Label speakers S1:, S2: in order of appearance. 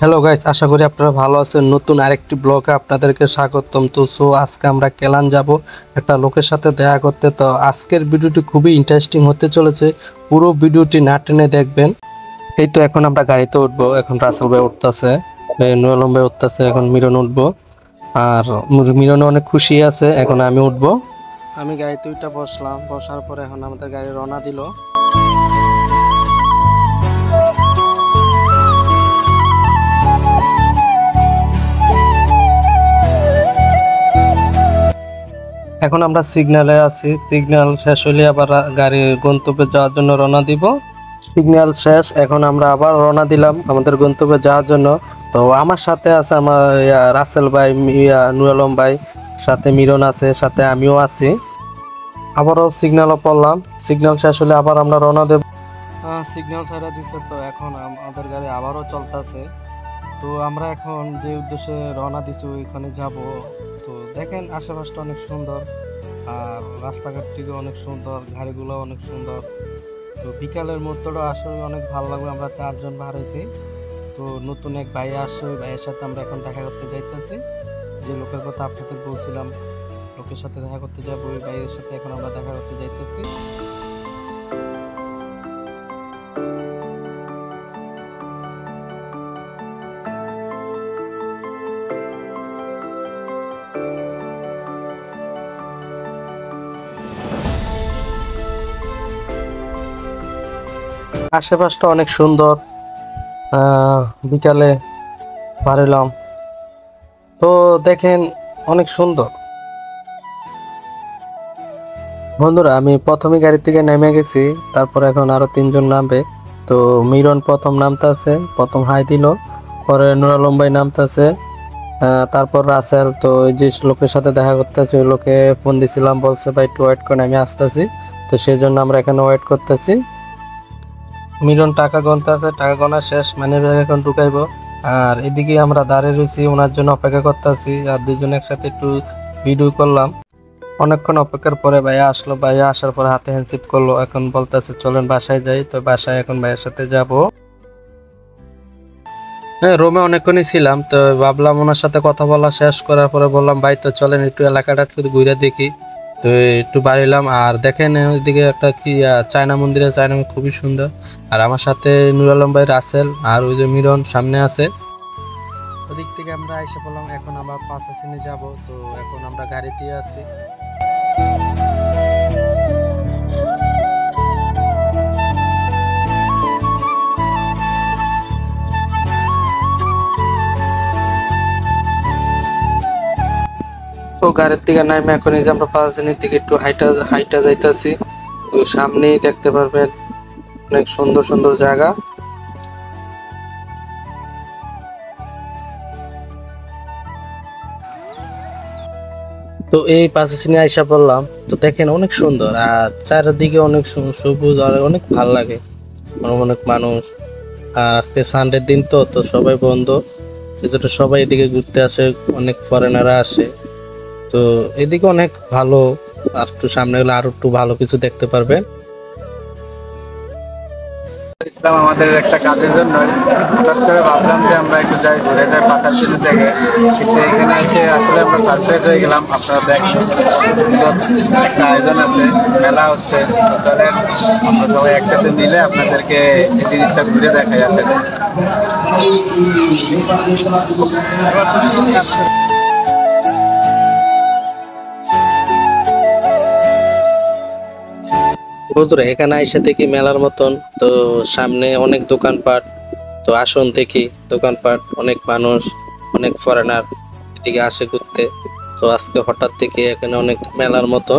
S1: Hello guys, আশা করি আপনারা ভালো আছেন। নতুন আরেকটি ব্লগে আপনাদেরকে স্বাগতম। আজকে আমরা কেলান যাব একটা লোকের সাথে দেখা করতে। তো আজকের ভিডিওটি খুবই ইন্টারেস্টিং হতে চলেছে, পুরো ভিডিওটি না টেনে দেখবেন। এই তো এখন আমরা গাড়িতে উঠবো। এখন রাসেল ভাই উঠতেছে, নুয়ালম ভাই উঠতেছে, এখন মিরন উঠবো। আর মিরন অনেক খুশি আছে। এখন আমি উঠবো। আমি গাড়িতে উঠে বসলাম, বসার পরে এখন আমাদের গাড়ি রওনা দিল। এখন আমরা সিগন্যালে আছি। সিগন্যাল শেষ হলে আবার গাড়ির গন্তব্যে যাওয়ার জন্য রওনা দিব। সিগন্যাল শেষ, এখন আমরা আবার রওনা দিলাম আমাদের গন্তব্যে যাওয়ার জন্য। তো আমার সাথে আছে আমার রাসেল ভাই, নুর আলম ভাই, সাথে মিরন আছে, সাথে আমিও আছি। আবারও সিগন্যালও পড়লাম। সিগন্যাল শেষ হলে আবার আমরা রওনা দেব। সিগন্যাল ছাড়া দিচ্ছে, তো এখন আমাদের গাড়ি আবারও চলতেছে। তো আমরা এখন যে উদ্দেশ্যে রওনা দিছি ওইখানে যাব। তো দেখেন আশেপাশটা অনেক সুন্দর, আর রাস্তাঘাটটিও অনেক সুন্দর, গাড়িগুলো অনেক সুন্দর। তো বিকালের মুহূর্তটা আসলে অনেক ভালো লাগবে। আমরা 4 জন বার হয়েছি। তো নতুন এক ভাই আসছে, ওই ভাইয়ের সাথে আমরা এখন দেখা করতে যাইতেছি। যে লোকের কথা আপনাদের বলছিলাম, লোকের সাথে দেখা করতে যাবো, ওই ভাইয়ের সাথে এখন আমরা দেখা করতে যাইতেছি। আশেপাশটা অনেক সুন্দর। বিকালে বাড়িলাম, তো দেখেন অনেক সুন্দর। বন্ধুরা, আমি প্রথমে গাড়ি থেকে নেমে গেছি, তারপর এখন আরো 3 জন নামবে। তো মিরন প্রথম নামতেছে, প্রথম হাই দিল। পরে নুর আলম ভাই নামতেছে, তারপর রাসেল। তো ওই যে লোকের সাথে দেখা করতেছে, ওই লোকে ফোন দিছিলাম, বলছে ভাই একটু ওয়েট করেন, আমি আসতেছি। তো সেই জন্য আমরা এখানে ওয়েট করতেছি। মিলন টাকা গণতে আছে, টাকা গণা শেষ, মানে এখন ঢুকাইবো। আর এদিকে আমরা দাঁড়িয়ে রয়েছি, ওনার জন্য অপেক্ষা করতেছি। আর দুজন একসাথে একটু ভিডিও করলাম। অনেকক্ষণ অপেক্ষার পরে ভাইয়া আসলো। ভাইয়া আসার পরে হাতে হ্যান্ডশেক করলো, এখন বলতেছে চলেন বাসায় যাই। তো বাসায় এখন ভাইয়ের সাথে যাব। হ্যাঁ, রোমে অনেকক্ষণই ছিলাম। তো ভাবলাম ওনার সাথে কথা বলা শেষ করার পরে বললাম ভাই তো চলেন একটু এলাকাটা একটু ঘুরে দেখি। তো একটু বাড়িলাম। আর দেখেন ওইদিকে একটা কি চায়না মন্দির আছে, চায়না খুবই সুন্দর। আর আমার সাথে নুর আলম ভাই, রাসেল আর ওই যে মিরন সামনে আছে। ওদিক থেকে আমরা এসে পড়লাম। এখন আমরা পাঁচাচিনে যাব। তো এখন আমরা গাড়িতে আছি। তো গাড়ির থেকে নামে এখন এই যে আমরা পাঁচাচিনের দিকে একটু হাইটা হাইটা যাইতাছি। তো সামনেই দেখতে পারবেন অনেক সুন্দর সুন্দর জায়গা। তো এই পাঁচাচিনে আইসা পড়লাম। তো দেখেন অনেক সুন্দর, আর চারিদিকে অনেক সবুজ, আর অনেক ভালো লাগে। অনেক মানুষ। আর আজকে সানডের দিন, তো তো সবাই বন্ধ। যেহেতু সবাই এদিকে ঘুরতে আসে, অনেক ফরেনাররা আসে। তো এদিকে অনেক ভালো। আর একটু সামনে গেলে আরো একটু ভালো কিছু দেখতে পারবেন।
S2: ইসলাম আমাদের একটা কাজের জন্য হঠাৎ করে ভাবলাম যে আমরা একটু যাই, ঘুরে যাই পাতারচিনি থেকে। কিন্তু এখানে এসে আসলে আমরা সারপ্রাইজ হয়ে গেলাম। আপনারা দেখেন সুন্দর একটা আয়োজন আছে, মেলা হচ্ছে। চলেন আমরা সবাই একসাথে মিলে আপনাদেরকে এই জিনিসটা ঘুরে দেখাই আসলে।
S1: বন্ধুরা, এখানে এসে দেখি মেলার মতন। তো সামনে অনেক দোকানপাট। তো আসুন দেখি দোকানপাট, অনেক মানুষ, অনেক ফরেনার এদিকে আসে ঘুরতে। তো আজকে হঠাৎ থেকে এখানে অনেক মেলার মতো